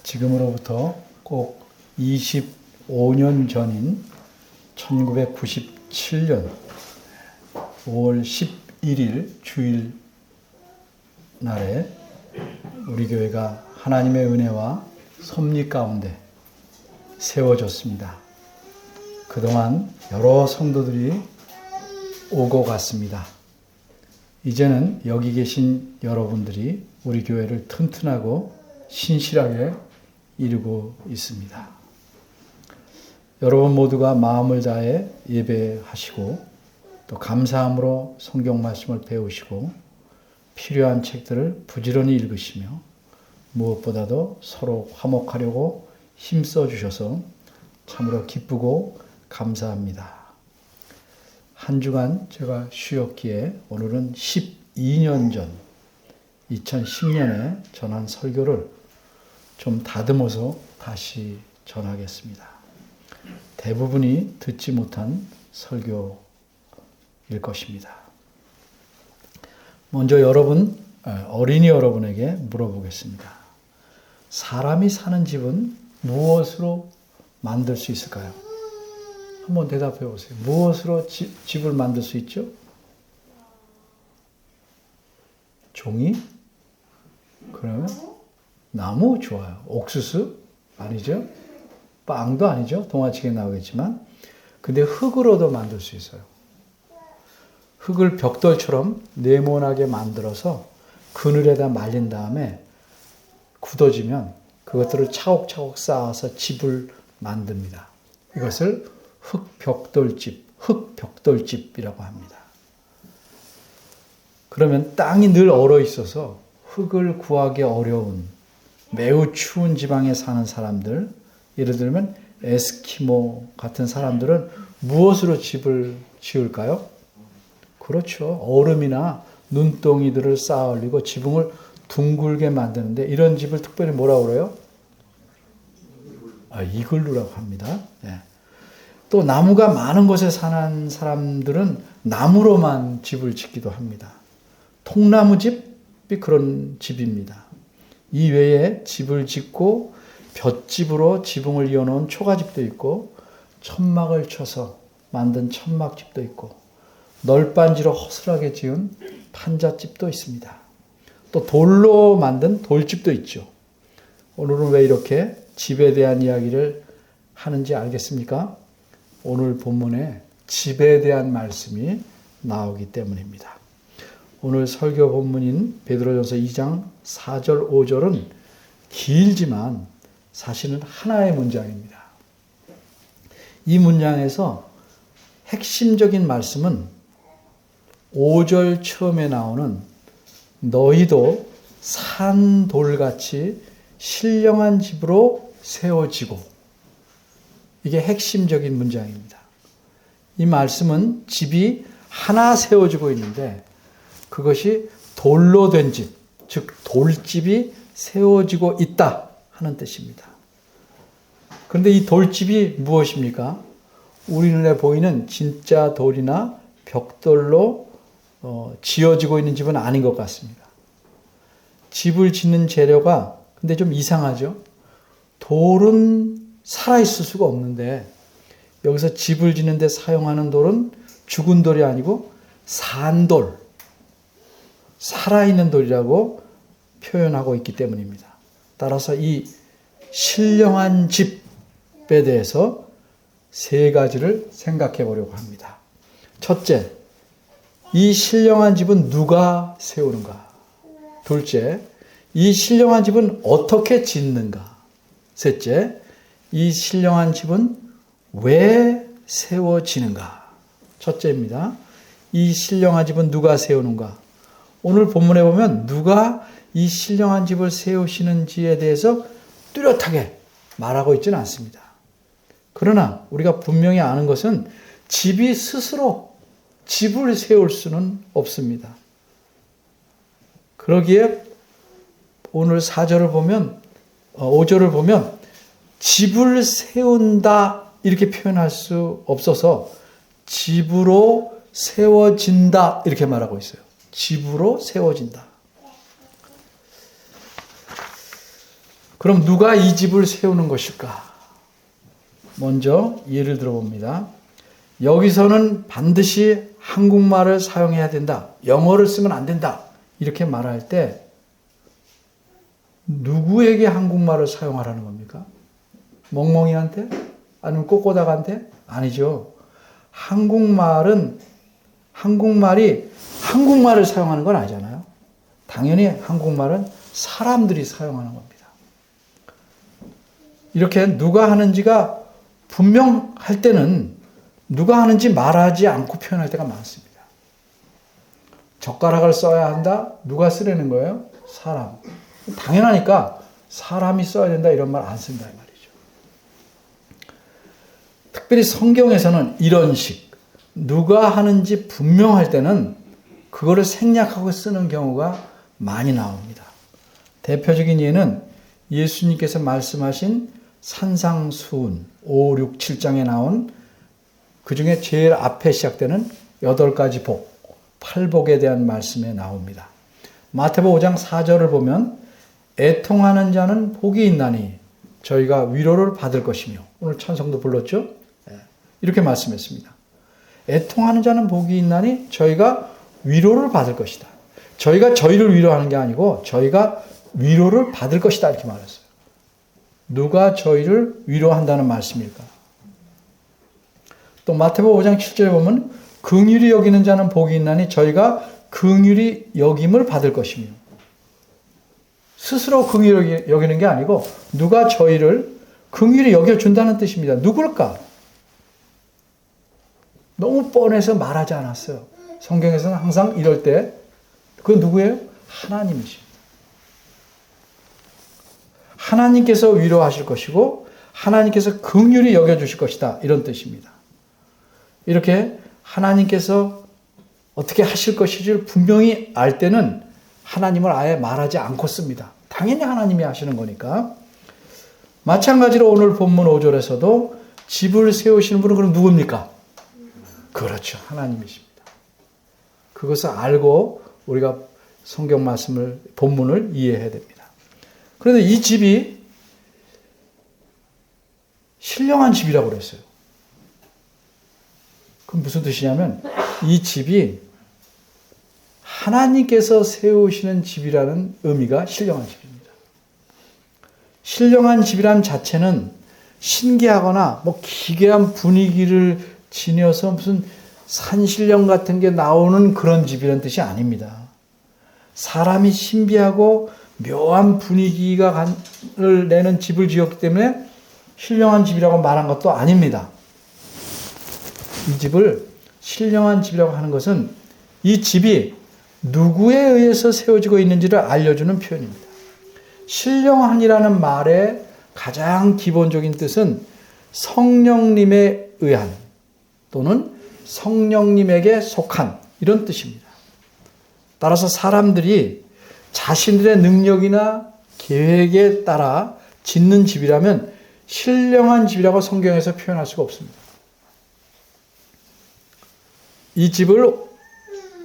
지금으로부터 꼭 25년 전인 1997년 5월 11일 주일 날에 우리 교회가 하나님의 은혜와 섭리 가운데 세워졌습니다. 그동안 여러 성도들이 오고 갔습니다. 이제는 여기 계신 여러분들이 우리 교회를 튼튼하고 신실하게 이루고 있습니다. 여러분 모두가 마음을 다해 예배하시고 또 감사함으로 성경 말씀을 배우시고 필요한 책들을 부지런히 읽으시며 무엇보다도 서로 화목하려고 힘써 주셔서 참으로 기쁘고 감사합니다. 한 주간 제가 쉬었기에 오늘은 12년 전 2010년에 전한 설교를 좀 다듬어서 다시 전하겠습니다. 대부분이 듣지 못한 설교일 것입니다. 먼저 어린이 여러분에게 물어보겠습니다. 사람이 사는 집은 무엇으로 만들 수 있을까요? 한번 대답해 보세요. 무엇으로 집을 만들 수 있죠? 종이? 그러면 나무? 좋아요. 옥수수? 아니죠? 빵도 아니죠? 동화책에 나오겠지만. 근데 흙으로도 만들 수 있어요. 흙을 벽돌처럼 네모나게 만들어서 그늘에다 말린 다음에 굳어지면 그것들을 차곡차곡 쌓아서 집을 만듭니다. 이것을 흙벽돌집이라고 합니다. 그러면 땅이 늘 얼어 있어서 흙을 구하기 어려운 매우 추운 지방에 사는 사람들, 예를 들면 에스키모 같은 사람들은 무엇으로 집을 지을까요? 그렇죠. 얼음이나 눈덩이들을 쌓아 올리고 지붕을 둥글게 만드는데 이런 집을 특별히 뭐라고 그래요? 이글루라고 합니다. 네. 또 나무가 많은 곳에 사는 사람들은 나무로만 집을 짓기도 합니다. 통나무집이 그런 집입니다. 이 외에 집을 짓고 볏집으로 지붕을 이어놓은 초가집도 있고 천막을 쳐서 만든 천막집도 있고 널빤지로 허술하게 지은 판잣집도 있습니다. 또 돌로 만든 돌집도 있죠. 오늘은 왜 이렇게 집에 대한 이야기를 하는지 알겠습니까? 오늘 본문에 집에 대한 말씀이 나오기 때문입니다. 오늘 설교 본문인 베드로전서 2장 4절 5절은 길지만 사실은 하나의 문장입니다. 이 문장에서 핵심적인 말씀은 5절 처음에 나오는 너희도 산돌같이 신령한 집으로 세워지고, 이게 핵심적인 문장입니다. 이 말씀은 집이 하나 세워지고 있는데 그것이 돌로 된 집, 즉 돌집이 세워지고 있다 하는 뜻입니다. 그런데 이 돌집이 무엇입니까? 우리 눈에 보이는 진짜 돌이나 벽돌로 지어지고 있는 집은 아닌 것 같습니다. 집을 짓는 재료가 근데 좀 이상하죠? 돌은 살아있을 수가 없는데 여기서 집을 짓는 데 사용하는 돌은 죽은 돌이 아니고 산돌, 살아있는 돌이라고 표현하고 있기 때문입니다. 따라서 이 신령한 집에 대해서 세 가지를 생각해 보려고 합니다. 첫째, 이 신령한 집은 누가 세우는가? 둘째, 이 신령한 집은 어떻게 짓는가? 셋째, 이 신령한 집은 왜 세워지는가? 첫째입니다. 이 신령한 집은 누가 세우는가? 오늘 본문에 보면 누가 이 신령한 집을 세우시는지에 대해서 뚜렷하게 말하고 있지는 않습니다. 그러나 우리가 분명히 아는 것은 집이 스스로 집을 세울 수는 없습니다. 그러기에 오늘 4절을 보면 5절을 보면 집을 세운다 이렇게 표현할 수 없어서 집으로 세워진다 이렇게 말하고 있어요. 집으로 세워진다. 그럼 누가 이 집을 세우는 것일까? 먼저 예를 들어봅니다. 여기서는 반드시 한국말을 사용해야 된다. 영어를 쓰면 안 된다. 이렇게 말할 때 누구에게 한국말을 사용하라는 겁니까? 멍멍이한테? 아니면 꼬꼬닥한테? 아니죠. 한국말이 한국말을 사용하는 건 아니잖아요. 당연히 한국말은 사람들이 사용하는 겁니다. 이렇게 누가 하는지가 분명할 때는 누가 하는지 말하지 않고 표현할 때가 많습니다. 젓가락을 써야 한다? 누가 쓰려는 거예요? 사람. 당연하니까 사람이 써야 된다 이런 말 안 쓴다 이 말이죠. 특별히 성경에서는 이런 식, 누가 하는지 분명할 때는 그거를 생략하고 쓰는 경우가 많이 나옵니다. 대표적인 예는 예수님께서 말씀하신 산상수훈 5, 6, 7장에 나온 그 중에 제일 앞에 시작되는 8가지 복, 8복에 대한 말씀에 나옵니다. 마태복음 5장 4절을 보면 애통하는 자는 복이 있나니 저희가 위로를 받을 것이며, 오늘 찬송도 불렀죠? 이렇게 말씀했습니다. 애통하는 자는 복이 있나니 저희가 위로를 받을 것이다. 저희가 저희를 위로하는 게 아니고 저희가 위로를 받을 것이다 이렇게 말했어요. 누가 저희를 위로한다는 말씀일까? 또 마태복음 5장 7절에 보면 긍휼히 여기는 자는 복이 있나니 저희가 긍휼히 여김을 받을 것이며, 스스로 긍휼히 여기는 게 아니고 누가 저희를 긍휼히 여겨준다는 뜻입니다. 누굴까? 너무 뻔해서 말하지 않았어요. 성경에서는 항상 이럴 때 그건 누구예요? 하나님이십니다. 하나님께서 위로하실 것이고 하나님께서 긍휼히 여겨주실 것이다 이런 뜻입니다. 이렇게 하나님께서 어떻게 하실 것인지를 분명히 알 때는 하나님을 아예 말하지 않고 씁니다. 당연히 하나님이 하시는 거니까. 마찬가지로 오늘 본문 5절에서도 집을 세우시는 분은 그럼 누굽니까? 그렇죠. 하나님이십니다. 그것을 알고 우리가 성경 말씀을, 본문을 이해해야 됩니다. 그런데 이 집이 신령한 집이라고 그랬어요. 그럼 무슨 뜻이냐면 이 집이 하나님께서 세우시는 집이라는 의미가 신령한 집입니다. 신령한 집이란 자체는 신기하거나 뭐 기괴한 분위기를 지녀서 무슨 산신령 같은 게 나오는 그런 집이라는 뜻이 아닙니다. 사람이 신비하고 묘한 분위기가 를 내는 집을 지었기 때문에 신령한 집이라고 말한 것도 아닙니다. 이 집을 신령한 집이라고 하는 것은 이 집이 누구에 의해서 세워지고 있는지를 알려주는 표현입니다. 신령한이라는 말의 가장 기본적인 뜻은 성령님에 의한 또는 성령님에게 속한 이런 뜻입니다. 따라서 사람들이 자신들의 능력이나 계획에 따라 짓는 집이라면 신령한 집이라고 성경에서 표현할 수가 없습니다. 이 집을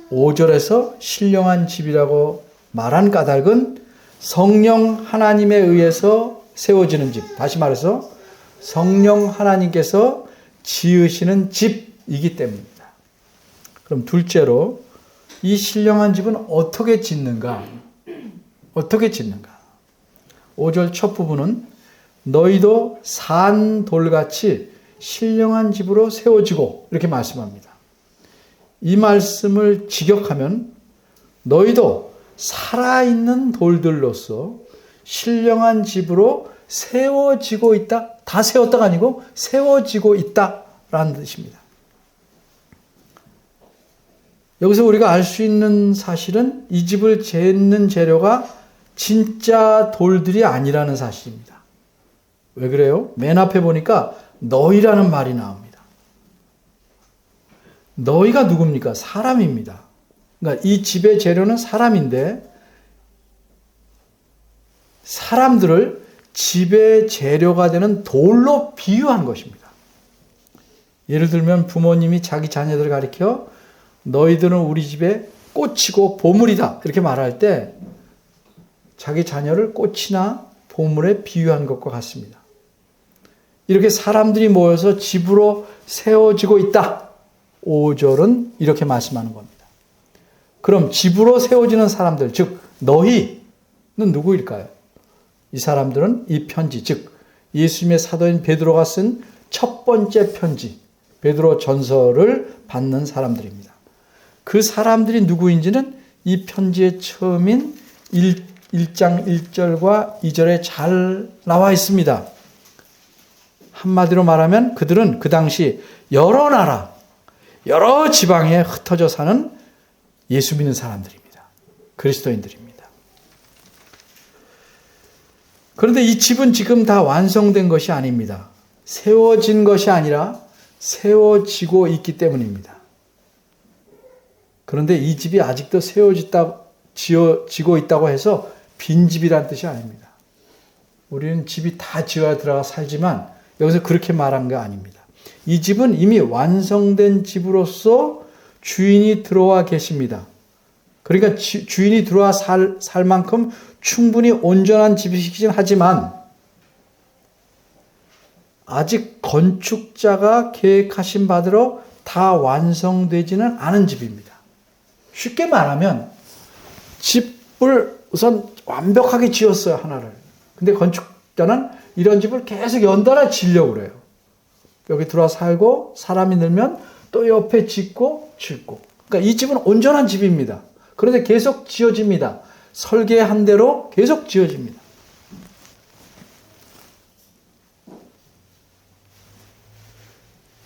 5절에서 신령한 집이라고 말한 까닭은 성령 하나님에 의해서 세워지는 집, 다시 말해서 성령 하나님께서 지으시는 집이기 때문입니다. 그럼 둘째로 이 신령한 집은 어떻게 짓는가? 어떻게 짓는가? 5절 첫 부분은 너희도 산 돌같이 신령한 집으로 세워지고 이렇게 말씀합니다. 이 말씀을 직역하면 너희도 살아있는 돌들로서 신령한 집으로 세워지고 있다. 다 세웠다가 아니고 세워지고 있다라는 뜻입니다. 여기서 우리가 알 수 있는 사실은 이 집을 짓는 재료가 진짜 돌들이 아니라는 사실입니다. 왜 그래요? 맨 앞에 보니까 너희라는 말이 나옵니다. 너희가 누굽니까? 사람입니다. 그러니까 이 집의 재료는 사람인데 사람들을 집의 재료가 되는 돌로 비유한 것입니다. 예를 들면 부모님이 자기 자녀들을 가리켜 너희들은 우리 집에 꽃이고 보물이다 이렇게 말할 때 자기 자녀를 꽃이나 보물에 비유한 것과 같습니다. 이렇게 사람들이 모여서 집으로 세워지고 있다. 5절은 이렇게 말씀하는 겁니다. 그럼 집으로 세워지는 사람들, 즉 너희는 누구일까요? 이 사람들은 이 편지, 즉 예수님의 사도인 베드로가 쓴 첫 번째 편지, 베드로 전서를 받는 사람들입니다. 그 사람들이 누구인지는 이 편지의 처음인 1장 1절과 2절에 잘 나와 있습니다. 한마디로 말하면 그들은 그 당시 여러 나라, 여러 지방에 흩어져 사는 예수 믿는 사람들입니다. 그리스도인들입니다. 그런데 이 집은 지금 다 완성된 것이 아닙니다. 세워진 것이 아니라 세워지고 있기 때문입니다. 그런데 이 집이 아직도 지어지고 있다고 해서 빈집이란 뜻이 아닙니다. 우리는 집이 다 지어야 들어가 살지만 여기서 그렇게 말한 게 아닙니다. 이 집은 이미 완성된 집으로서 주인이 들어와 계십니다. 그러니까 주인이 들어와 살 만큼 충분히 온전한 집이긴 하지만 아직 건축자가 계획하신 바대로 다 완성되지는 않은 집입니다. 쉽게 말하면 집을 우선 완벽하게 지었어요, 하나를. 근데 건축자는 이런 집을 계속 연달아 지으려고 그래요. 여기 들어와 살고 사람이 늘면 또 옆에 짓고. 그러니까 이 집은 온전한 집입니다. 그런데 계속 지어집니다. 설계한 대로 계속 지어집니다.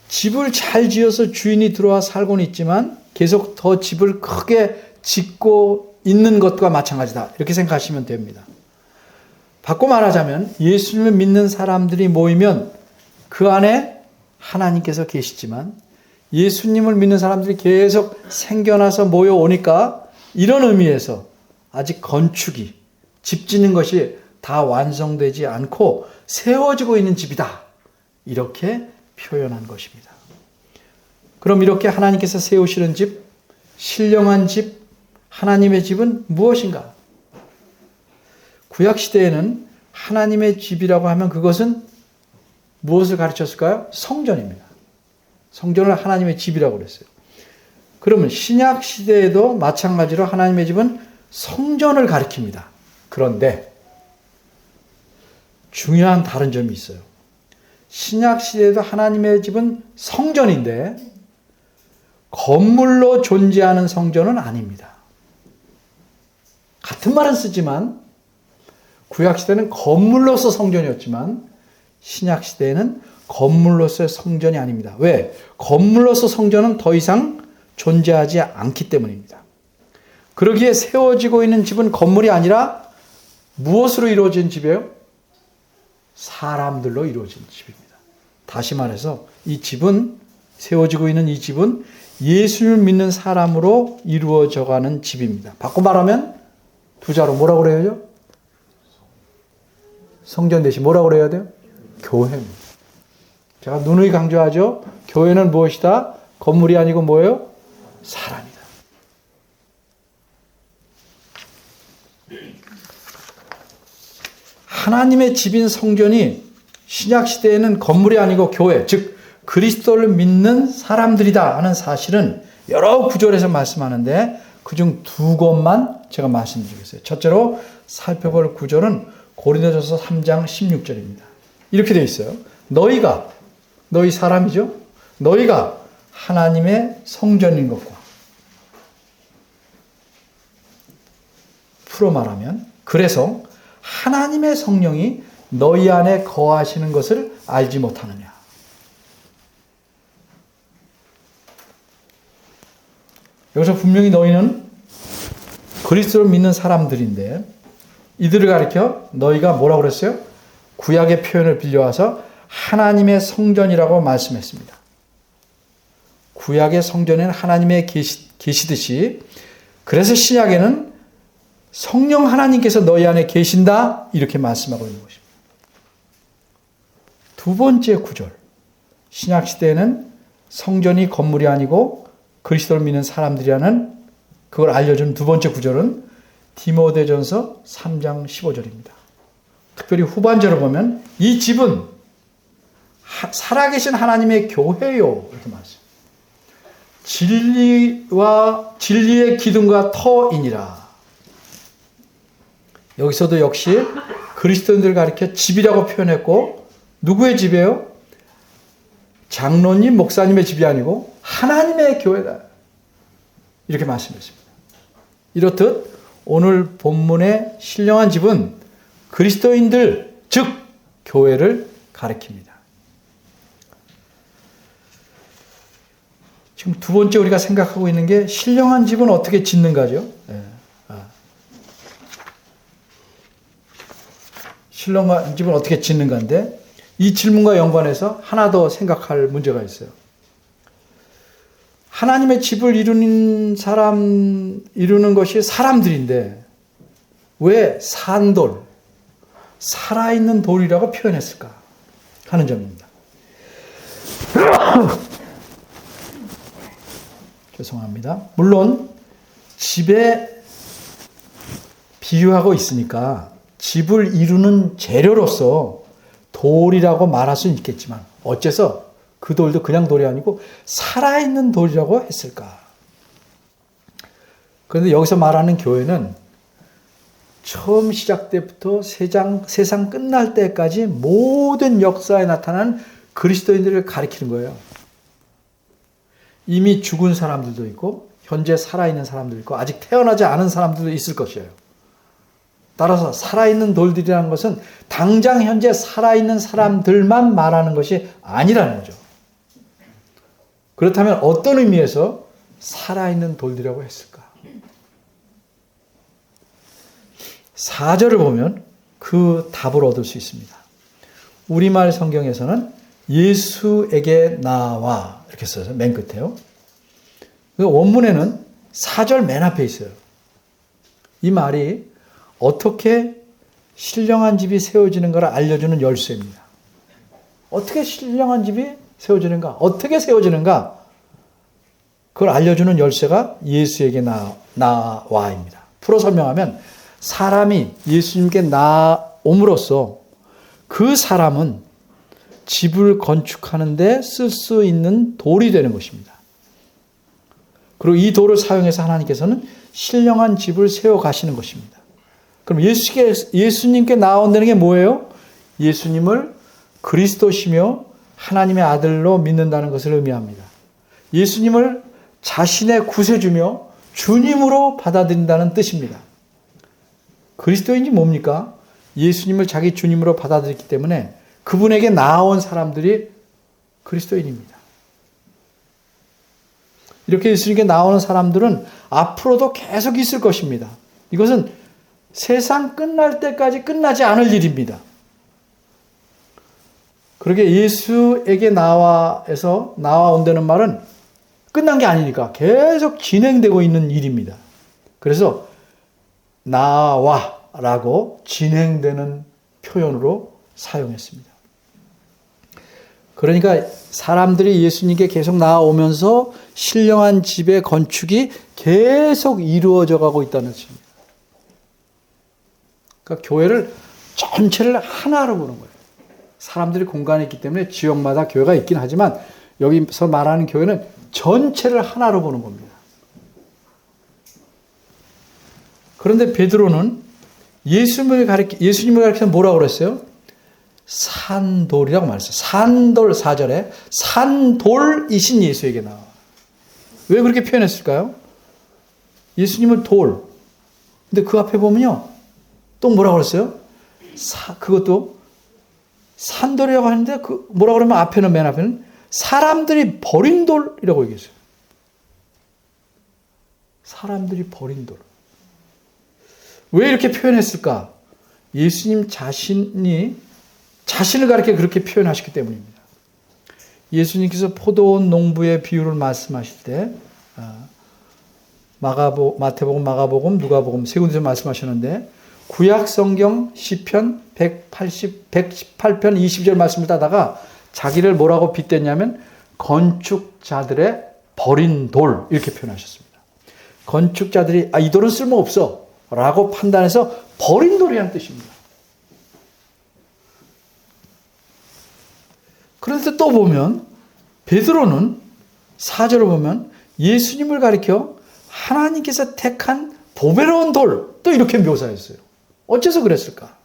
집을 잘 지어서 주인이 들어와 살고는 있지만 계속 더 집을 크게 짓고 있는 것과 마찬가지다. 이렇게 생각하시면 됩니다. 바꿔 말하자면 예수님을 믿는 사람들이 모이면 그 안에 하나님께서 계시지만 예수님을 믿는 사람들이 계속 생겨나서 모여오니까 이런 의미에서 아직 건축이, 집 짓는 것이 다 완성되지 않고 세워지고 있는 집이다. 이렇게 표현한 것입니다. 그럼 이렇게 하나님께서 세우시는 집, 신령한 집, 하나님의 집은 무엇인가? 구약시대에는 하나님의 집이라고 하면 그것은 무엇을 가르쳤을까요? 성전입니다. 성전을 하나님의 집이라고 그랬어요. 그러면 신약시대에도 마찬가지로 하나님의 집은 성전을 가리킵니다. 그런데 중요한 다른 점이 있어요. 신약시대에도 하나님의 집은 성전인데 건물로 존재하는 성전은 아닙니다. 같은 말은 쓰지만 구약시대는 건물로서 성전이었지만 신약시대에는 건물로서의 성전이 아닙니다. 왜? 건물로서 성전은 더 이상 존재하지 않기 때문입니다. 그러기에 세워지고 있는 집은 건물이 아니라 무엇으로 이루어진 집이에요? 사람들로 이루어진 집입니다. 다시 말해서 이 집은, 세워지고 있는 이 집은 예수를 믿는 사람으로 이루어져가는 집입니다. 바꿔 말하면 두 자로 뭐라고 그래야죠? 성전 대신 뭐라고 그래야 돼요? 교회입니다. 제가 누누이 강조하죠. 교회는 무엇이다? 건물이 아니고 뭐예요? 사람이다. 하나님의 집인 성전이 신약시대에는 건물이 아니고 교회, 즉 그리스도를 믿는 사람들이다 하는 사실은 여러 구절에서 말씀하는데 그중 두 곳만 제가 말씀드리겠어요. 첫째로 살펴볼 구절은 고린도전서 3장 16절입니다. 이렇게 되어 있어요. 너희 사람이죠? 너희가 하나님의 성전인 것과, 풀어 말하면 그래서 하나님의 성령이 너희 안에 거하시는 것을 알지 못하느냐. 여기서 분명히 너희는 그리스도를 믿는 사람들인데 이들을 가리켜 너희가 뭐라고 그랬어요? 구약의 표현을 빌려와서 하나님의 성전이라고 말씀했습니다. 구약의 성전에는 하나님의 계시듯이 그래서 신약에는 성령 하나님께서 너희 안에 계신다 이렇게 말씀하고 있는 것입니다. 두 번째 구절, 신약시대에는 성전이 건물이 아니고 그리스도를 믿는 사람들이라는 그걸 알려준 두 번째 구절은 디모데전서 3장 15절입니다. 특별히 후반절을 보면 이 집은 살아계신 하나님의 교회요 이렇게 말했어요. 진리의 기둥과 터이니라. 여기서도 역시 그리스도인들을 가리켜 집이라고 표현했고 누구의 집이에요? 장로님, 목사님의 집이 아니고 하나님의 교회다. 이렇게 말씀했습니다. 이렇듯 오늘 본문의 신령한 집은 그리스도인들, 즉 교회를 가리킵니다. 지금 두 번째 우리가 생각하고 있는 게 신령한 집은 어떻게 짓는가죠? 네. 신령한 집은 어떻게 짓는가인데 이 질문과 연관해서 하나 더 생각할 문제가 있어요. 하나님의 집을 이루는 것이 사람들인데 왜 산돌, 살아있는 돌이라고 표현했을까 하는 점입니다. 죄송합니다. 물론 집에 비유하고 있으니까 집을 이루는 재료로서 돌이라고 말할 수는 있겠지만 어째서 그 돌도 그냥 돌이 아니고 살아있는 돌이라고 했을까? 그런데 여기서 말하는 교회는 처음 시작 때부터 세상 끝날 때까지 모든 역사에 나타난 그리스도인들을 가리키는 거예요. 이미 죽은 사람들도 있고 현재 살아있는 사람들도 있고 아직 태어나지 않은 사람들도 있을 것이에요. 따라서 살아있는 돌들이라는 것은 당장 현재 살아있는 사람들만 말하는 것이 아니라는 거죠. 그렇다면 어떤 의미에서 살아있는 돌들이라고 했을까? 4절을 보면 그 답을 얻을 수 있습니다. 우리말 성경에서는 예수에게 나와 이렇게 써서 맨 끝에요. 원문에는 4절 맨 앞에 있어요. 이 말이 어떻게 신령한 집이 세워지는가를 알려주는 열쇠입니다. 어떻게 신령한 집이 세워지는가? 어떻게 세워지는가? 그걸 알려주는 열쇠가 예수에게 나와입니다. 풀어 설명하면 사람이 예수님께 나옴으로써 그 사람은 집을 건축하는 데 쓸 수 있는 돌이 되는 것입니다. 그리고 이 돌을 사용해서 하나님께서는 신령한 집을 세워 가시는 것입니다. 그럼 예수님께 나온다는 게 뭐예요? 예수님을 그리스도시며 하나님의 아들로 믿는다는 것을 의미합니다. 예수님을 자신의 구세주며 주님으로 받아들인다는 뜻입니다. 그리스도인이 뭡니까? 예수님을 자기 주님으로 받아들였기 때문에 그분에게 나온 사람들이 그리스도인입니다. 이렇게 예수님께 나오는 사람들은 앞으로도 계속 있을 것입니다. 이것은 세상 끝날 때까지 끝나지 않을 일입니다. 그러게 예수에게 나와온다는 말은 끝난 게 아니니까 계속 진행되고 있는 일입니다. 그래서 나와라고 진행되는 표현으로 사용했습니다. 그러니까 사람들이 예수님께 계속 나아오면서 신령한 집의 건축이 계속 이루어져 가고 있다는 뜻입니다. 그러니까 교회를 전체를 하나로 보는 거예요. 사람들이 공간이 있기 때문에 지역마다 교회가 있긴 하지만 여기서 말하는 교회는 전체를 하나로 보는 겁니다. 그런데 베드로는 예수님을 가리켜서 뭐라고 그랬어요? 산돌이라고 말했어요. 산돌 4절에 산돌이신 예수에게 나와. 왜 그렇게 표현했을까요? 예수님을 돌. 근데 그 앞에 보면요. 또 뭐라고 그랬어요? 그것도 산돌이라고 하는데 뭐라고 그러면 앞에는 맨 앞에는 사람들이 버린 돌이라고 얘기했어요. 사람들이 버린 돌. 왜 이렇게 표현했을까? 예수님 자신을 가리켜 그렇게 표현하셨기 때문입니다. 예수님께서 포도원 농부의 비유를 말씀하실 때 마태복음, 마가복음, 누가복음 세 군데서 말씀하셨는데 구약 성경 시편 118편 20절 말씀을 따다가 자기를 뭐라고 빗댔냐면 건축자들의 버린 돌 이렇게 표현하셨습니다. 건축자들이 이 돌은 쓸모없어 라고 판단해서 버린 돌이라는 뜻입니다. 그런데 또 보면 베드로는 4절을 보면 예수님을 가리켜 하나님께서 택한 보배로운 돌, 또 이렇게 묘사했어요. 어째서 그랬을까?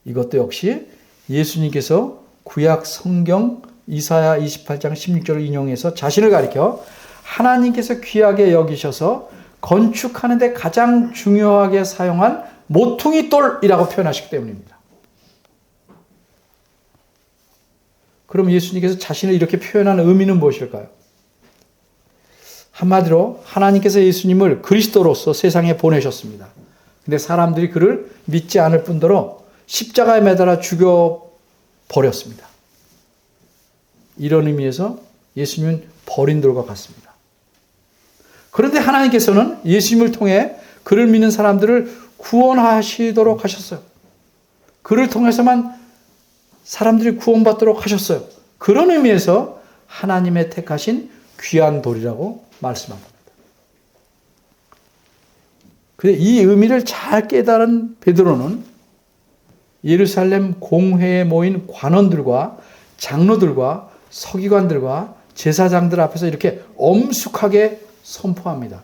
이것도 역시 예수님께서 구약 성경 이사야 28장 16절을 인용해서 자신을 가리켜 하나님께서 귀하게 여기셔서 건축하는 데 가장 중요하게 사용한 모퉁이 돌이라고 표현하시기 때문입니다. 그럼 예수님께서 자신을 이렇게 표현한 의미는 무엇일까요? 한마디로 하나님께서 예수님을 그리스도로서 세상에 보내셨습니다. 근데 사람들이 그를 믿지 않을 뿐더러 십자가에 매달아 죽여버렸습니다. 이런 의미에서 예수님은 버린 돌과 같습니다. 그런데 하나님께서는 예수님을 통해 그를 믿는 사람들을 구원하시도록 하셨어요. 그를 통해서만 사람들이 구원받도록 하셨어요. 그런 의미에서 하나님의 택하신 귀한 돌이라고 말씀합니다. 그런데 이 의미를 잘 깨달은 베드로는 예루살렘 공회에 모인 관원들과 장로들과 서기관들과 제사장들 앞에서 이렇게 엄숙하게 선포합니다.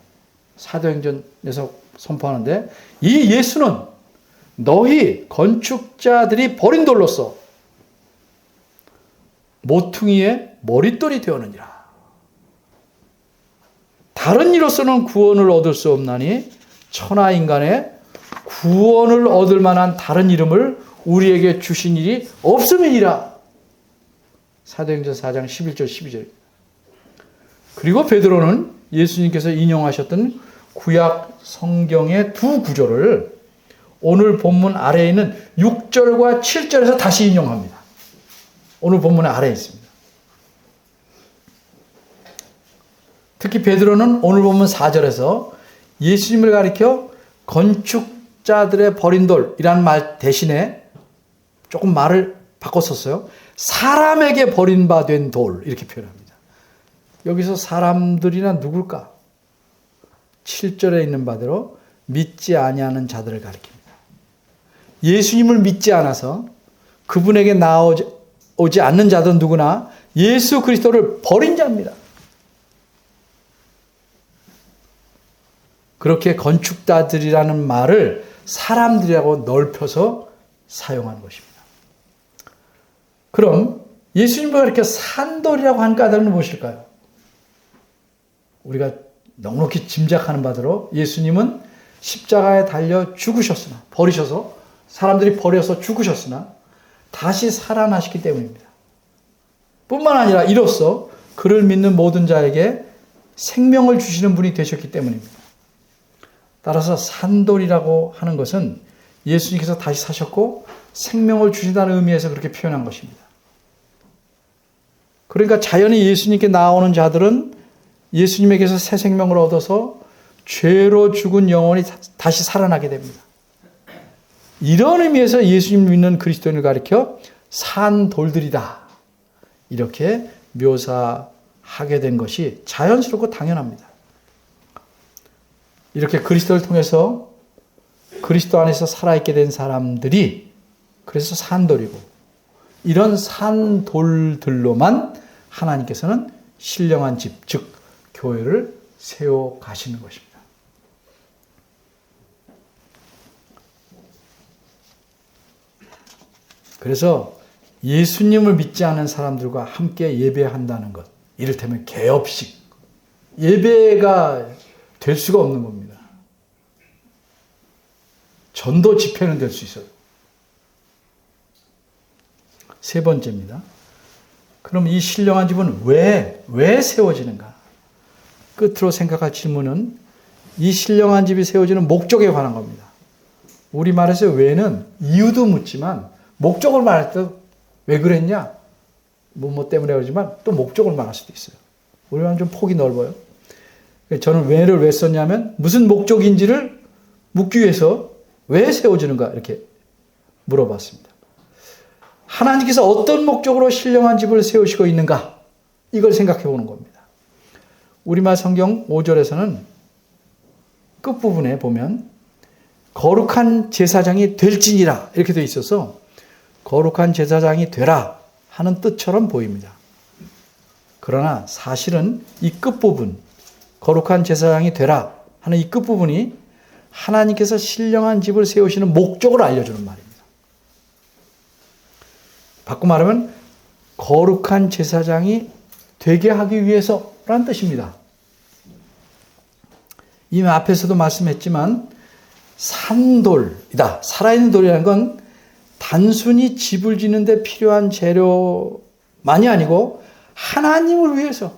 사도행전에서 선포하는데 이 예수는 너희 건축자들이 버린 돌로서 모퉁이의 머릿돌이 되었느니라. 다른 이로서는 구원을 얻을 수 없나니 천하 인간의 구원을 얻을 만한 다른 이름을 우리에게 주신 일이 없음이니라. 사도행전 4장 11절 12절. 그리고 베드로는 예수님께서 인용하셨던 구약 성경의 두 구절을 오늘 본문 아래에 있는 6절과 7절에서 다시 인용합니다. 오늘 본문의 아래에 있습니다. 특히 베드로는 오늘 본문 4절에서 예수님을 가리켜 건축자들의 버린 돌이라는 말 대신에 조금 말을 바꿔 썼어요. 사람에게 버림받은 돌 이렇게 표현합니다. 여기서 사람들이나 누굴까? 7절에 있는 바대로 믿지 아니하는 자들을 가리킵니다. 예수님을 믿지 않아서 그분에게 나오지 않는 자든 누구나 예수 그리스도를 버린 자입니다. 그렇게 건축자들이라는 말을 사람들이라고 넓혀서 사용한 것입니다. 그럼 예수님을 이렇게 산돌이라고 한 까닭은 무엇일까요? 우리가 넉넉히 짐작하는 바대로 예수님은 십자가에 달려 죽으셨으나 버리셔서 사람들이 버려서 죽으셨으나 다시 살아나시기 때문입니다. 뿐만 아니라 이로써 그를 믿는 모든 자에게 생명을 주시는 분이 되셨기 때문입니다. 따라서 산돌이라고 하는 것은 예수님께서 다시 사셨고 생명을 주신다는 의미에서 그렇게 표현한 것입니다. 그러니까 자연히 예수님께 나오는 자들은 예수님에게서 새 생명을 얻어서 죄로 죽은 영혼이 다시 살아나게 됩니다. 이런 의미에서 예수님 믿는 그리스도인을 가리켜 산돌들이다. 이렇게 묘사하게 된 것이 자연스럽고 당연합니다. 이렇게 그리스도를 통해서 그리스도 안에서 살아있게 된 사람들이 그래서 산돌이고 이런 산돌들로만 하나님께서는 신령한 집, 즉 교회를 세워 가시는 것입니다. 그래서 예수님을 믿지 않는 사람들과 함께 예배한다는 것, 이를테면 개업식, 예배가 될 수가 없는 겁니다. 전도 집회는 될 수 있어요. 세 번째입니다. 그럼 이 신령한 집은 왜 세워지는가? 끝으로 생각할 질문은 이 신령한 집이 세워지는 목적에 관한 겁니다. 우리말에서 왜는 이유도 묻지만 목적을 말할 때 왜 그랬냐? 뭐 때문에 그러지만 또 목적을 말할 수도 있어요. 우리말은 좀 폭이 넓어요. 저는 왜를 왜 썼냐면 무슨 목적인지를 묻기 위해서 왜 세워지는가 이렇게 물어봤습니다. 하나님께서 어떤 목적으로 신령한 집을 세우시고 있는가? 이걸 생각해 보는 겁니다. 우리말 성경 5절에서는 끝부분에 보면 거룩한 제사장이 될지니라 이렇게 되어 있어서 거룩한 제사장이 되라 하는 뜻처럼 보입니다. 그러나 사실은 이 끝부분, 거룩한 제사장이 되라 하는 이 끝부분이 하나님께서 신령한 집을 세우시는 목적을 알려주는 말입니다. 바꿔 말하면 거룩한 제사장이 되게 하기 위해서라는 뜻입니다. 이미 앞에서도 말씀했지만 산돌이다. 살아있는 돌이라는 건 단순히 집을 짓는 데 필요한 재료만이 아니고 하나님을 위해서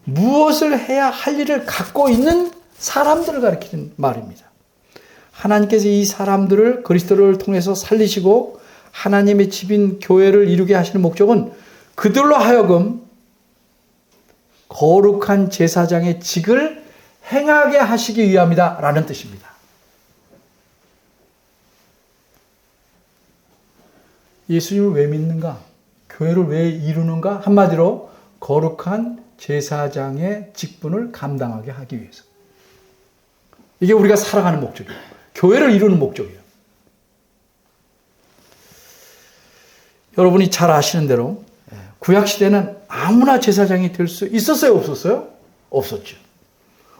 무엇을 해야 할 일을 갖고 있는 사람들을 가리키는 말입니다. 하나님께서 이 사람들을 그리스도를 통해서 살리시고 하나님의 집인 교회를 이루게 하시는 목적은 그들로 하여금 거룩한 제사장의 직을 행하게 하시기 위함이다 라는 뜻입니다. 예수님을 왜 믿는가? 교회를 왜 이루는가? 한마디로 거룩한 제사장의 직분을 감당하게 하기 위해서. 이게 우리가 살아가는 목적이에요. 교회를 이루는 목적이에요. 여러분이 잘 아시는 대로 구약시대는 아무나 제사장이 될 수 있었어요? 없었어요? 없었죠.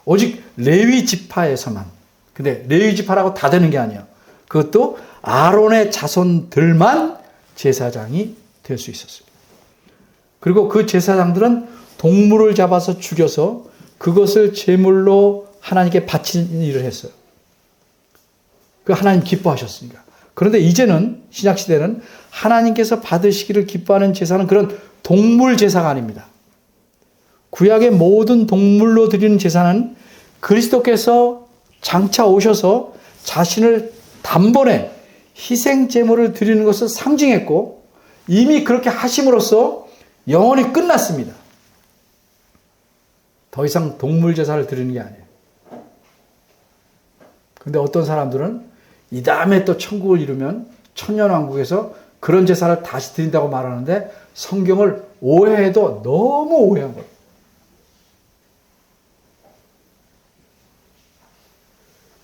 오직 레위 지파에서만. 근데 레위 지파라고 다 되는 게 아니야. 그것도 아론의 자손들만 제사장이 될 수 있었습니다. 그리고 그 제사장들은 동물을 잡아서 죽여서 그것을 제물로 하나님께 바치는 일을 했어요. 그 하나님 기뻐하셨으니까. 그런데 이제는 신약시대는 하나님께서 받으시기를 기뻐하는 제사는 그런 동물 제사가 아닙니다. 구약의 모든 동물로 드리는 제사는 그리스도께서 장차 오셔서 자신을 단번에 희생 제물을 드리는 것을 상징했고 이미 그렇게 하심으로써 영원히 끝났습니다. 더 이상 동물 제사를 드리는 게 아니에요. 그런데 어떤 사람들은 이 다음에 또 천국을 이루면 천년왕국에서 그런 제사를 다시 드린다고 말하는데 성경을 오해해도 너무 오해한 거예요.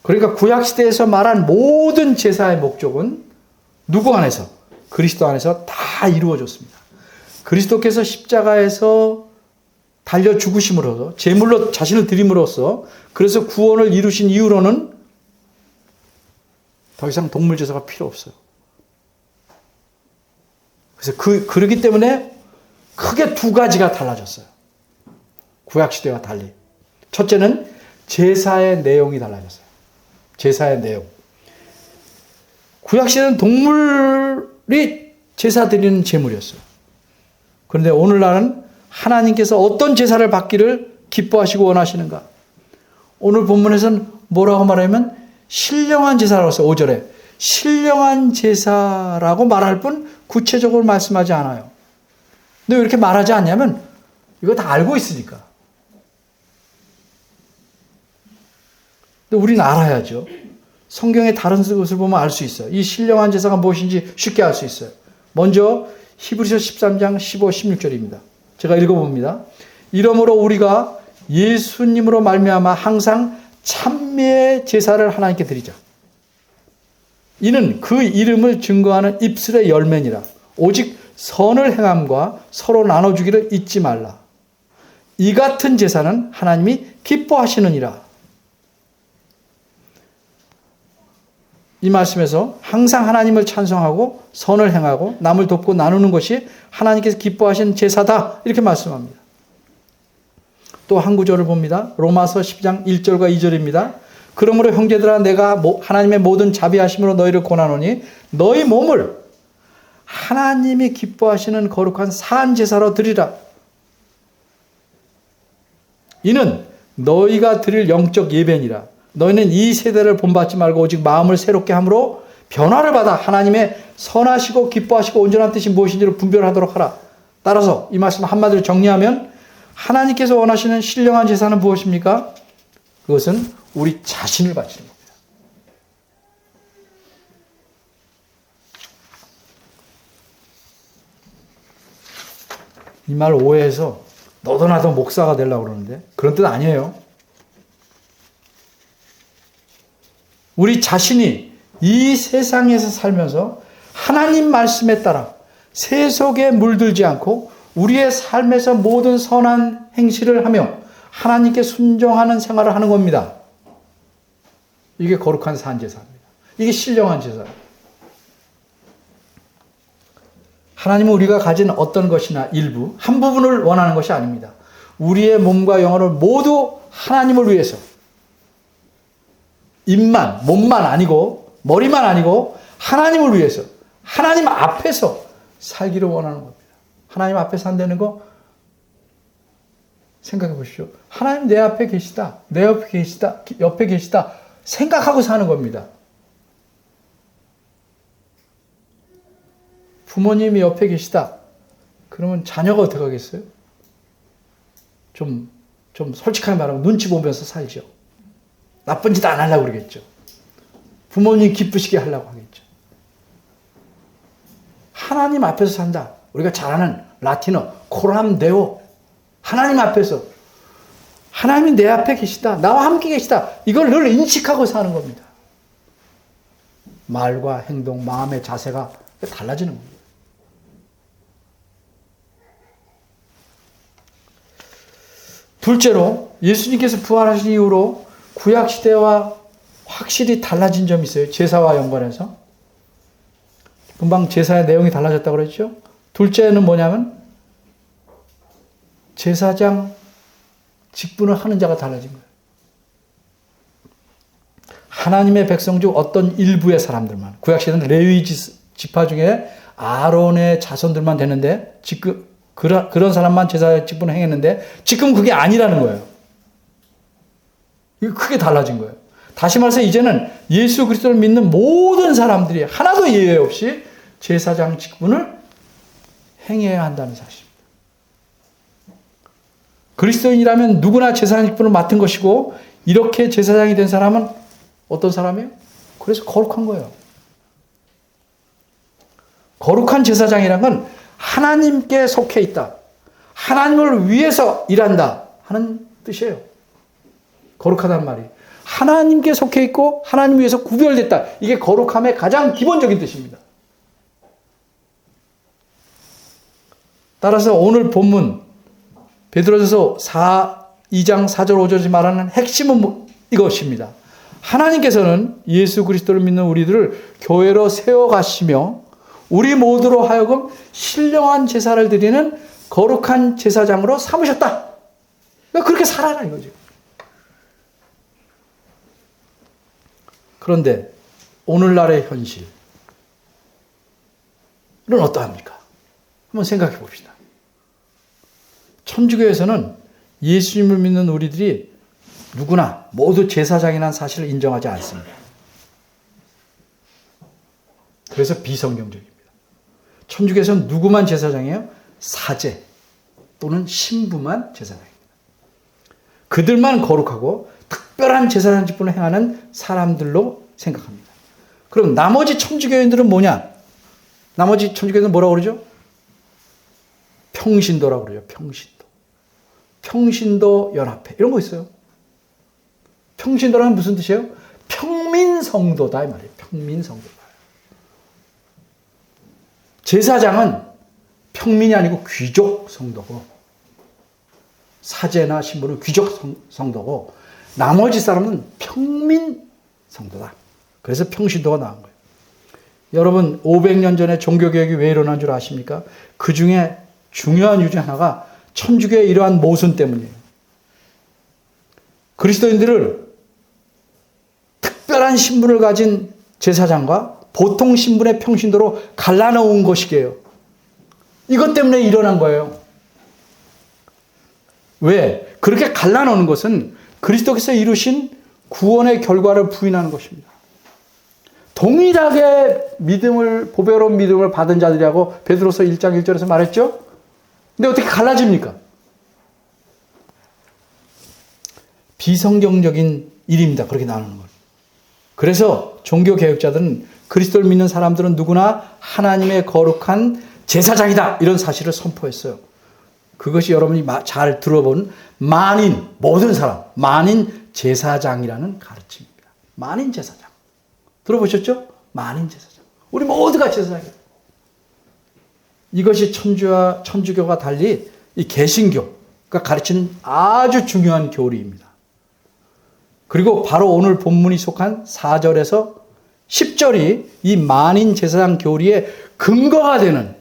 그러니까 구약시대에서 말한 모든 제사의 목적은 누구 안에서? 그리스도 안에서 다 이루어졌습니다. 그리스도께서 십자가에서 달려 죽으심으로써 제물로 자신을 드림으로써 그래서 구원을 이루신 이후로는 더 이상 동물 제사가 필요 없어요. 그래서 그러기 때문에 크게 두 가지가 달라졌어요. 구약시대와 달리. 첫째는 제사의 내용이 달라졌어요. 제사의 내용. 구약시대는 동물이 제사 드리는 제물이었어요. 그런데 오늘날은 하나님께서 어떤 제사를 받기를 기뻐하시고 원하시는가? 오늘 본문에서는 뭐라고 말하면 신령한 제사라고 했어요. 5절에. 신령한 제사라고 말할 뿐 구체적으로 말씀하지 않아요. 근데 왜 이렇게 말하지 않냐면 이거 다 알고 있으니까. 근데 우리는 알아야죠. 성경의 다른 것을 보면 알 수 있어요. 이 신령한 제사가 무엇인지 쉽게 알 수 있어요. 먼저 히브리서 13장 15, 16절입니다. 제가 읽어봅니다. 이러므로 우리가 예수님으로 말미암아 항상 찬미의 제사를 하나님께 드리자. 이는 그 이름을 증거하는 입술의 열매니라. 오직 선을 행함과 서로 나눠주기를 잊지 말라. 이 같은 제사는 하나님이 기뻐하시느니라. 이 말씀에서 항상 하나님을 찬송하고 선을 행하고 남을 돕고 나누는 것이 하나님께서 기뻐하시는 제사다. 이렇게 말씀합니다. 또 한 구절을 봅니다. 로마서 10장 1절과 2절입니다. 그러므로 형제들아 내가 하나님의 모든 자비하심으로 너희를 권하노니 너희 몸을 하나님이 기뻐하시는 거룩한 산 제사로 드리라. 이는 너희가 드릴 영적 예배니라. 너희는 이 세대를 본받지 말고 오직 마음을 새롭게 함으로 변화를 받아 하나님의 선하시고 기뻐하시고 온전한 뜻이 무엇인지를 분별하도록 하라. 따라서 이 말씀 한마디로 정리하면 하나님께서 원하시는 신령한 제사는 무엇입니까? 그것은 우리 자신을 바치는 겁니다. 이 말 오해해서 너도 나도 목사가 되려고 그러는데 그런 뜻 아니에요. 우리 자신이 이 세상에서 살면서 하나님 말씀에 따라 세속에 물들지 않고 우리의 삶에서 모든 선한 행실을 하며 하나님께 순종하는 생활을 하는 겁니다. 이게 거룩한 산제사입니다. 이게 신령한 제사입니다. 하나님은 우리가 가진 어떤 것이나 일부, 한 부분을 원하는 것이 아닙니다. 우리의 몸과 영혼을 모두 하나님을 위해서 입만, 몸만 아니고 머리만 아니고 하나님을 위해서 하나님 앞에서 살기를 원하는 겁니다. 하나님 앞에 산다는 거 생각해 보십시오. 하나님 내 앞에 계시다. 내 옆에 계시다. 생각하고 사는 겁니다. 부모님이 옆에 계시다. 그러면 자녀가 어떻게 하겠어요? 좀 솔직하게 말하면 눈치 보면서 살죠. 나쁜 짓 안 하려고 그러겠죠. 부모님 기쁘시게 하려고 하겠죠. 하나님 앞에서 산다. 우리가 잘 아는 라틴어 코람 데오. 하나님 앞에서 하나님이 내 앞에 계시다. 나와 함께 계시다. 이걸 늘 인식하고 사는 겁니다. 말과 행동, 마음의 자세가 달라지는 겁니다. 둘째로 예수님께서 부활하신 이후로 구약시대와 확실히 달라진 점이 있어요. 제사와 연관해서. 금방 제사의 내용이 달라졌다고 그랬죠. 둘째는 뭐냐면 제사장 직분을 하는 자가 달라진 거예요. 하나님의 백성 중 어떤 일부의 사람들만, 구약시대는 레위 지파 중에 아론의 자손들만 되는데 그런 사람만 제사 직분을 행했는데 지금 그게 아니라는 거예요. 이거 크게 달라진 거예요. 다시 말해서 이제는 예수 그리스도를 믿는 모든 사람들이 하나도 예외 없이 제사장 직분을 행해야 한다는 사실입니다. 그리스도인이라면 누구나 제사장 직분을 맡은 것이고 이렇게 제사장이 된 사람은 어떤 사람이에요? 그래서 거룩한 거예요. 거룩한 제사장이란 건 하나님께 속해 있다. 하나님을 위해서 일한다 하는 뜻이에요. 거룩하단 말이. 하나님께 속해 있고 하나님 위해서 구별됐다. 이게 거룩함의 가장 기본적인 뜻입니다. 따라서 오늘 본문 베드로전서 2장 4절 5절이 말하는 핵심은 이것입니다. 하나님께서는 예수 그리스도를 믿는 우리들을 교회로 세워가시며 우리 모두로 하여금 신령한 제사를 드리는 거룩한 제사장으로 삼으셨다. 그러니까 그렇게 살아라 이거죠. 그런데 오늘날의 현실은 어떠합니까? 한번 생각해 봅시다. 천주교에서는 예수님을 믿는 우리들이 누구나 모두 제사장이라는 사실을 인정하지 않습니다. 그래서 비성경적입니다. 천주교에서는 누구만 제사장이에요? 사제 또는 신부만 제사장입니다. 그들만 거룩하고 특별한 제사장 직분을 행하는 사람들로 생각합니다. 그럼 나머지 천주교인들은 뭐냐? 나머지 천주교인들은 뭐라고 그러죠? 평신도라고 그러죠. 평신도 연합회 이런 거 있어요. 평신도라는 무슨 뜻이에요? 평민성도다 이 말이에요. 평민성도다. 제사장은 평민이 아니고 귀족 성도고 사제나 신부는 귀족 성도고 나머지 사람은 평민 성도다. 그래서 평신도가 나온 거예요. 여러분 500년 전에 종교개혁이 왜 일어난 줄 아십니까? 그 중에 중요한 이유 중 하나가 천주교의 이러한 모순 때문이에요. 그리스도인들을 특별한 신분을 가진 제사장과 보통 신분의 평신도로 갈라놓은 것이게요. 이것 때문에 일어난 거예요. 왜? 그렇게 갈라놓는 것은 그리스도께서 이루신 구원의 결과를 부인하는 것입니다. 동일하게 보배로운 믿음을 받은 자들이라고 베드로서 1장 1절에서 말했죠? 근데 어떻게 갈라집니까? 비성경적인 일입니다. 그렇게 나누는 건. 그래서 종교개혁자들은 그리스도를 믿는 사람들은 누구나 하나님의 거룩한 제사장이다. 이런 사실을 선포했어요. 그것이 여러분이 잘 들어본 모든 사람, 만인 제사장이라는 가르침입니다. 만인 제사장. 들어보셨죠? 만인 제사장. 우리 모두가 제사장이에요. 이것이 천주교가 달리 이 개신교가 가르치는 아주 중요한 교리입니다. 그리고 바로 오늘 본문이 속한 4절에서 10절이 이 만인 제사장 교리의 근거가 되는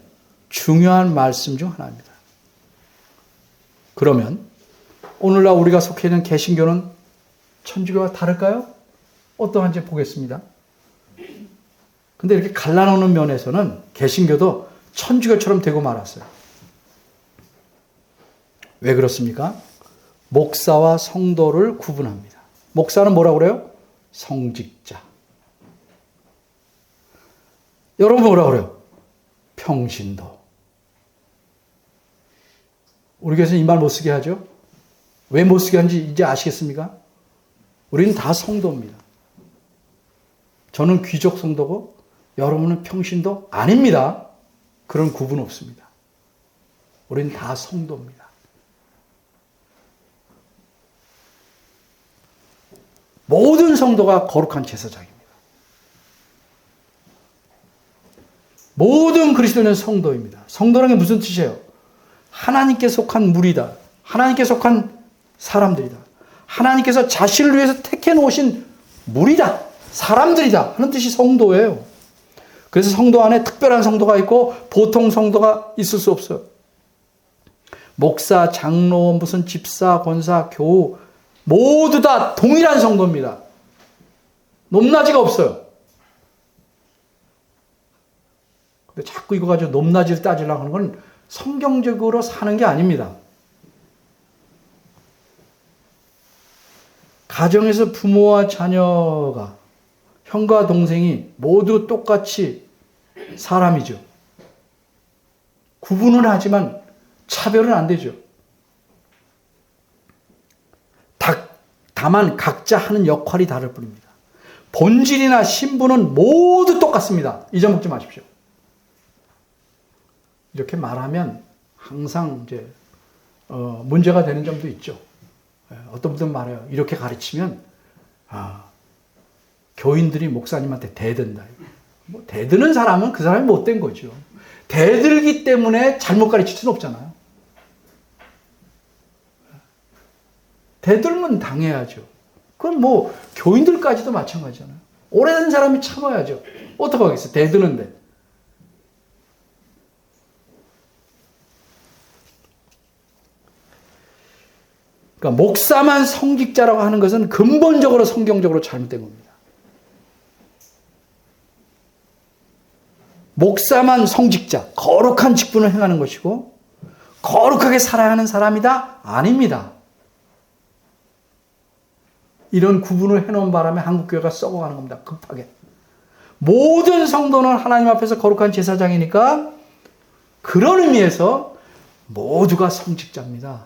중요한 말씀 중 하나입니다. 그러면 오늘날 우리가 속해 있는 개신교는 천주교와 다를까요? 어떠한지 보겠습니다. 근데 이렇게 갈라놓는 면에서는 개신교도 천주교처럼 되고 말았어요. 왜 그렇습니까? 목사와 성도를 구분합니다. 목사는 뭐라고 그래요? 성직자. 여러분 뭐라고 그래요? 평신도. 우리 교회에서는 이 말 못 쓰게 하죠? 왜 못 쓰게 하는지 이제 아시겠습니까? 우리는 다 성도입니다. 저는 귀족 성도고 여러분은 평신도 아닙니다. 그런 구분 없습니다. 우리는 다 성도입니다. 모든 성도가 거룩한 제사장입니다. 모든 그리스도인은 성도입니다. 성도라는 게 무슨 뜻이에요? 하나님께 속한 무리다. 하나님께 속한 사람들이다. 하나님께서 자신을 위해서 택해 놓으신 무리다. 사람들이다 하는 뜻이 성도예요. 그래서 성도 안에 특별한 성도가 있고 보통 성도가 있을 수 없어요. 목사, 장로, 무슨 집사, 권사, 교우 모두 다 동일한 성도입니다. 높낮이가 없어요. 근데 자꾸 이거 가지고 높낮이를 따지려고 하는 건 성경적으로 사는 게 아닙니다. 가정에서 부모와 자녀가 형과 동생이 모두 똑같이 사람이죠. 구분은 하지만 차별은 안 되죠. 다만 각자 하는 역할이 다를 뿐입니다. 본질이나 신분은 모두 똑같습니다. 잊어먹지 마십시오. 이렇게 말하면 항상 이제 문제가 되는 점도 있죠. 어떤 분들은 말해요. 이렇게 가르치면 교인들이 목사님한테 대든다. 뭐 대드는 사람은 그 사람이 못된 거죠. 대들기 때문에 잘못 가르칠 수는 없잖아요. 대들면 당해야죠. 그건 뭐 교인들까지도 마찬가지잖아요. 오래된 사람이 참아야죠. 어떻게 하겠어요? 대드는데. 그러니까 목사만 성직자라고 하는 것은 근본적으로 성경적으로 잘못된 겁니다. 목사만 성직자, 거룩한 직분을 행하는 것이고 거룩하게 살아야 하는 사람이다? 아닙니다. 이런 구분을 해놓은 바람에 한국교회가 썩어가는 겁니다. 급하게. 모든 성도는 하나님 앞에서 거룩한 제사장이니까 그런 의미에서 모두가 성직자입니다.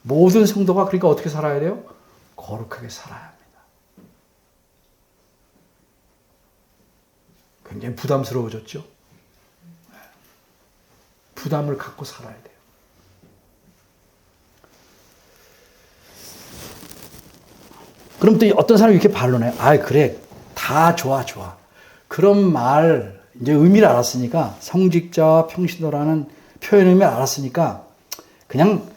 모든 성도가 그러니까 어떻게 살아야 돼요? 거룩하게 살아야 합니다. 굉장히 부담스러워졌죠? 부담을 갖고 살아야 돼요. 그럼 또 어떤 사람이 이렇게 반론해요. 그래. 다 좋아. 그런 말, 이제 의미를 알았으니까, 성직자와 평신도라는 표현 의미를 알았으니까, 그냥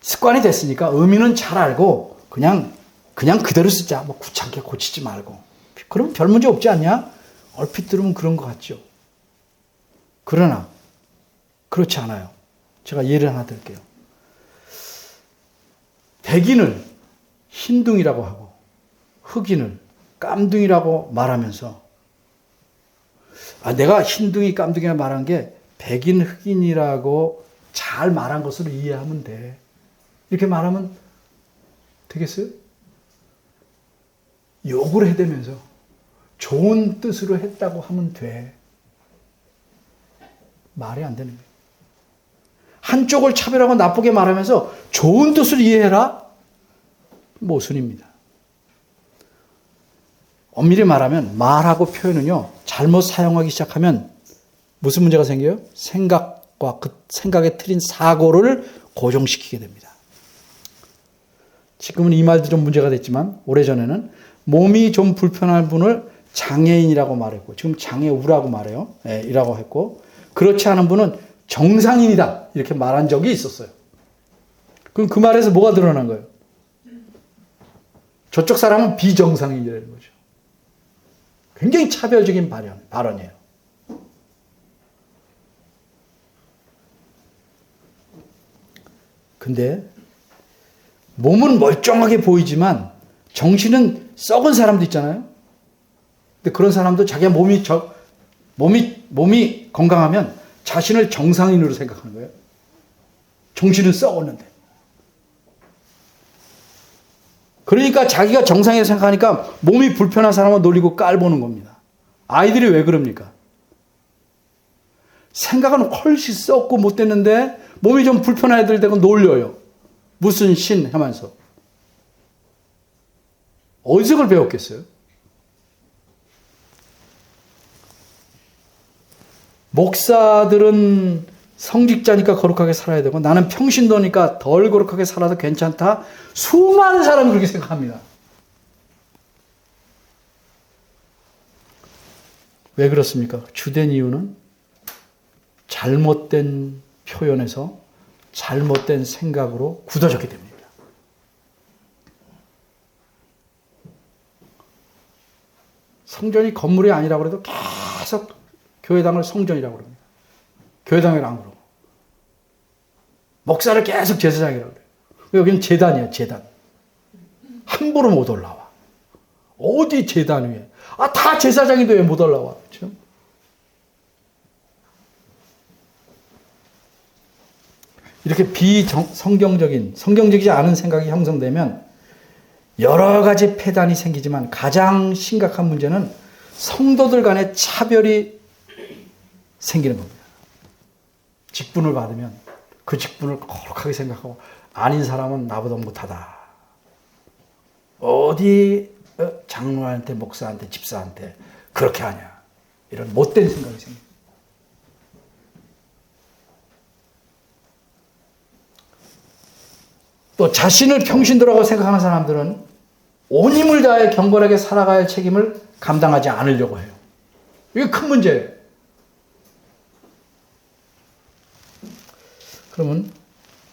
습관이 됐으니까 의미는 잘 알고, 그냥 그대로 쓰자. 뭐 귀찮게 고치지 말고. 그럼 별 문제 없지 않냐? 얼핏 들으면 그런 것 같죠. 그러나, 그렇지 않아요. 제가 예를 하나 들게요. 백인을 흰둥이라고 하고, 흑인을 깜둥이라고 말하면서 내가 흰둥이 깜둥이라 말한 게 백인 흑인이라고 잘 말한 것으로 이해하면 돼. 이렇게 말하면 되겠어요? 욕을 해대면서 좋은 뜻으로 했다고 하면 돼. 말이 안 되는 거예요. 한쪽을 차별하고 나쁘게 말하면서 좋은 뜻을 이해해라? 모순입니다. 엄밀히 말하면 말하고 표현은요, 잘못 사용하기 시작하면 무슨 문제가 생겨요? 생각과 그 생각에 틀린 사고를 고정시키게 됩니다. 지금은 이 말도 좀 문제가 됐지만 오래전에는 몸이 좀 불편한 분을 장애인이라고 말했고 지금 장애우라고 말해요. 이라고 했고 그렇지 않은 분은 정상인이다. 이렇게 말한 적이 있었어요. 그럼 그 말에서 뭐가 드러난 거예요? 저쪽 사람은 비정상인이라는 거죠. 굉장히 차별적인 발언이에요. 근데 몸은 멀쩡하게 보이지만 정신은 썩은 사람도 있잖아요. 근데 그런 사람도 자기가 몸이 건강하면 자신을 정상인으로 생각하는 거예요. 정신은 썩었는데. 그러니까 자기가 정상이라고 생각하니까 몸이 불편한 사람을 놀리고 깔보는 겁니다. 아이들이 왜 그럽니까? 생각은 훨씬 썩고 못됐는데 몸이 좀 불편한 애들 되고 놀려요. 무슨 신 하면서. 어디서 그걸 배웠겠어요? 목사들은 성직자니까 거룩하게 살아야 되고 나는 평신도니까 덜 거룩하게 살아도 괜찮다. 수많은 사람이 그렇게 생각합니다. 왜 그렇습니까? 주된 이유는 잘못된 표현에서 잘못된 생각으로 굳어졌기 때문입니다. 성전이 건물이 아니라고 해도 계속 교회당을 성전이라고 그럽니다. 교회당이라고 안 그러고. 목사를 계속 제사장이라고 그래요. 여기는 제단이에요, 제단. 함부로 못 올라와. 어디 제단 위에. 다 제사장인데 왜 못 올라와. 그렇죠? 이렇게 성경적이지 않은 생각이 형성되면 여러 가지 폐단이 생기지만 가장 심각한 문제는 성도들 간의 차별이 생기는 겁니다. 직분을 받으면 그 직분을 거룩하게 생각하고 아닌 사람은 나보다 못하다. 어디 장로한테 목사한테 집사한테 그렇게 하냐. 이런 못된 생각이 생깁니다. 또 자신을 평신도라고 생각하는 사람들은 온 힘을 다해 경건하게 살아가야 할 책임을 감당하지 않으려고 해요. 이게 큰 문제예요. 그러면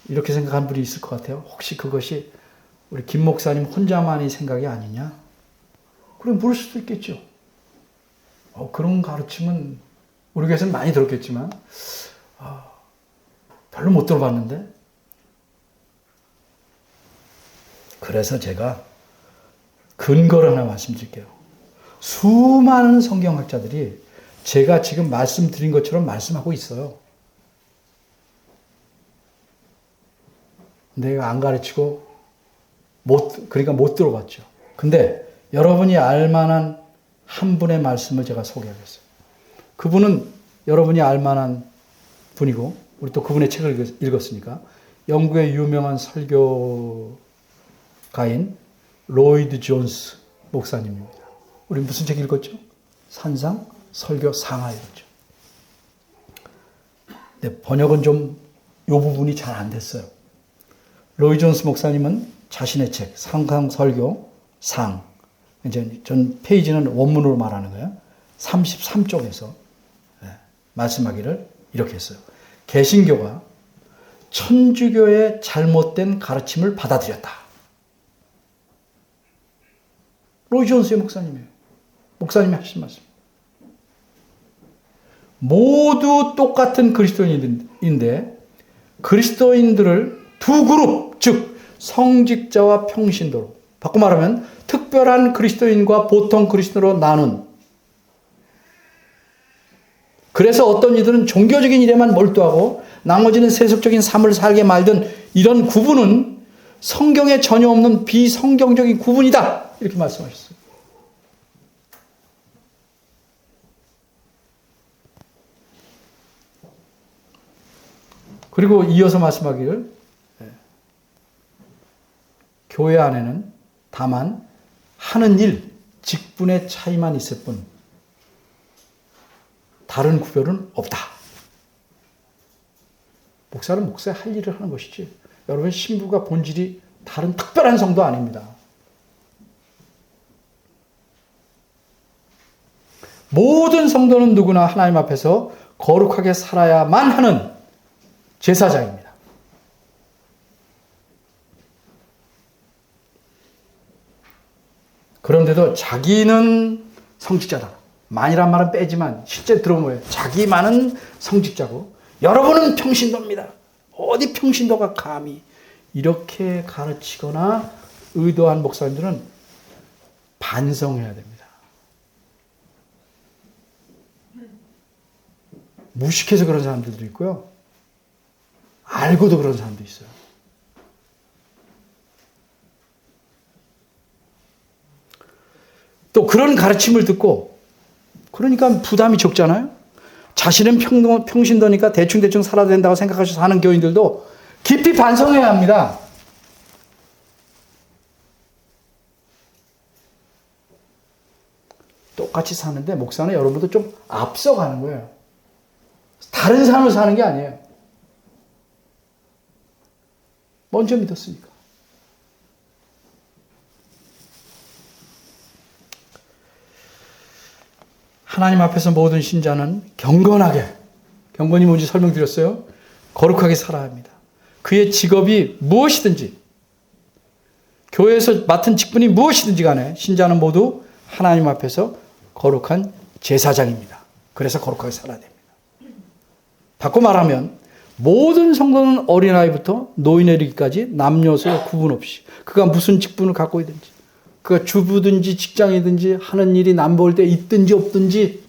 이렇게 생각하는 분이 있을 것 같아요. 혹시 그것이 우리 김 목사님 혼자만의 생각이 아니냐? 그럼 물을 수도 있겠죠. 그런 가르침은 우리 교회에서는 많이 들었겠지만 별로 못 들어봤는데. 그래서 제가 근거를 하나 말씀드릴게요. 수많은 성경학자들이 제가 지금 말씀드린 것처럼 말씀하고 있어요. 내가 안 가르치고 그러니까 못 들어봤죠. 근데 여러분이 알만한 한 분의 말씀을 제가 소개하겠어요. 그분은 여러분이 알만한 분이고 우리 또 그분의 책을 읽었으니까 영국의 유명한 설교가인 로이드 존스 목사님입니다. 우리 무슨 책 읽었죠? 산상 설교 상하 읽었죠. 근데 번역은 좀 이 부분이 잘 안 됐어요. 로이 존스 목사님은 자신의 책 산상 설교 상, 이제 전 페이지는 원문으로 말하는 거예요. 33쪽에서 말씀하기를 이렇게 했어요. 개신교가 천주교의 잘못된 가르침을 받아들였다. 로이 존스의 목사님이에요. 목사님이 하신 말씀. 모두 똑같은 그리스도인인데 그리스도인들을 두 그룹, 즉 성직자와 평신도로, 바꿔 말하면 특별한 그리스도인과 보통 그리스도로 나눈. 그래서 어떤 이들은 종교적인 일에만 몰두하고 나머지는 세속적인 삶을 살게 말든 이런 구분은 성경에 전혀 없는 비성경적인 구분이다. 이렇게 말씀하셨어요. 그리고 이어서 말씀하기를 교회 안에는 다만 하는 일, 직분의 차이만 있을 뿐 다른 구별은 없다. 목사는 목사의 할 일을 하는 것이지 여러분 신부가 본질이 다른 특별한 성도 아닙니다. 모든 성도는 누구나 하나님 앞에서 거룩하게 살아야만 하는 제사장입니다. 그런데도 자기는 성직자다. 만이란 말은 빼지만 실제 들어보면 자기만은 성직자고 여러분은 평신도입니다. 어디 평신도가 감히 이렇게 가르치거나 의도한 목사님들은 반성해야 됩니다. 무식해서 그런 사람들도 있고요. 알고도 그런 사람도 있어요. 또 그런 가르침을 듣고 그러니까 부담이 적잖아요. 자신은 평신도니까 대충 살아야 된다고 생각하셔서 사는 교인들도 깊이 반성해야 합니다. 똑같이 사는데 목사는 여러분도 좀 앞서가는 거예요. 다른 삶을 사는 게 아니에요. 먼저 믿었으니까. 하나님 앞에서 모든 신자는 경건하게, 경건이 뭔지 설명드렸어요. 거룩하게 살아야 합니다. 그의 직업이 무엇이든지, 교회에서 맡은 직분이 무엇이든지 간에 신자는 모두 하나님 앞에서 거룩한 제사장입니다. 그래서 거룩하게 살아야 됩니다. 바꿔 말하면 모든 성도는 어린아이부터 노인에 이르기까지 남녀소 구분 없이 그가 무슨 직분을 갖고 있든지 그가 주부든지 직장이든지 하는 일이 남볼 때 있든지 없든지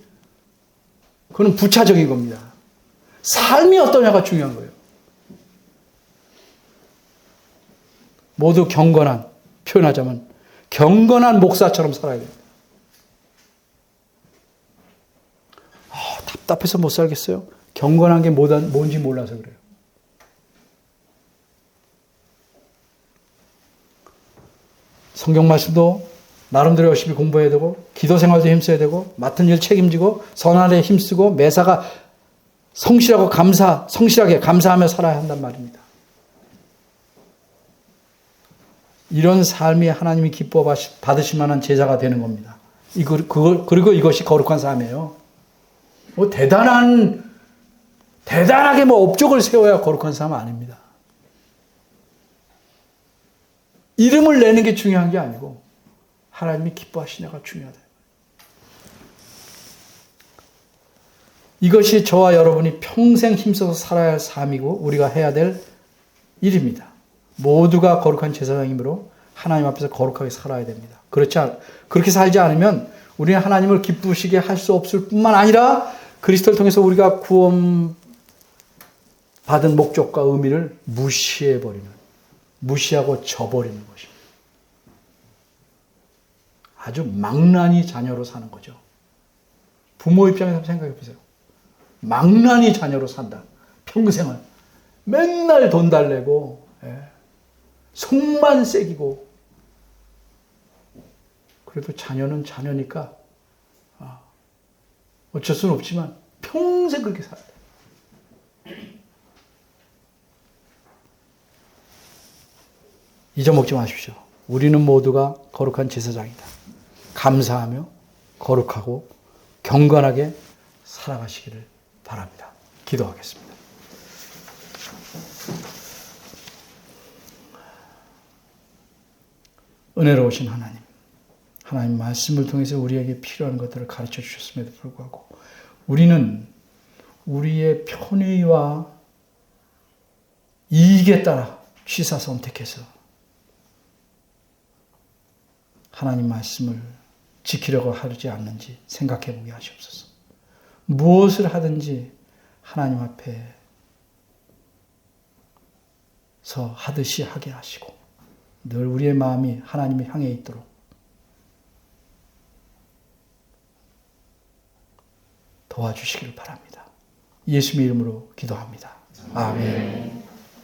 그건 부차적인 겁니다. 삶이 어떠냐가 중요한 거예요. 모두 경건한, 표현하자면 경건한 목사처럼 살아야 됩니다. 답답해서 못 살겠어요. 경건한 게 뭔지 몰라서 그래요. 성경 말씀도 나름대로 열심히 공부해야 되고 기도 생활도 힘써야 되고 맡은 일 책임지고 선할에 힘쓰고 매사가 성실하게 감사하며 살아야 한단 말입니다. 이런 삶이 하나님이 기뻐 받으실 만한 제자가 되는 겁니다. 그리고 이것이 거룩한 삶이에요. 뭐 대단하게 업적을 세워야 거룩한 삶 아닙니다. 이름을 내는 게 중요한 게 아니고 하나님이 기뻐하시냐가 중요하다. 이것이 저와 여러분이 평생 힘써서 살아야 할 삶이고 우리가 해야 될 일입니다. 모두가 거룩한 제사장이므로 하나님 앞에서 거룩하게 살아야 됩니다. 그렇게 살지 않으면 우리는 하나님을 기쁘시게 할 수 없을 뿐만 아니라 그리스도를 통해서 우리가 구원 받은 목적과 의미를 무시하고 저버리는 것입니다. 아주 망나니 자녀로 사는 거죠. 부모 입장에서 생각해 보세요. 망나니 자녀로 산다. 평생을. 맨날 돈 달래고 속만 새기고 그래도 자녀는 자녀니까 어쩔 수는 없지만 평생 그렇게 살아야 돼요. 잊어먹지 마십시오. 우리는 모두가 거룩한 제사장이다. 감사하며 거룩하고 경건하게 살아가시기를 바랍니다. 기도하겠습니다. 은혜로우신 하나님 말씀을 통해서 우리에게 필요한 것들을 가르쳐 주셨음에도 불구하고 우리는 우리의 편의와 이익에 따라 취사 선택해서 하나님 말씀을 지키려고 하지 않는지 생각해 보게 하시옵소서. 무엇을 하든지 하나님 앞에서 하듯이 하게 하시고 늘 우리의 마음이 하나님을 향해 있도록 도와주시길 바랍니다. 예수님의 이름으로 기도합니다. 아멘.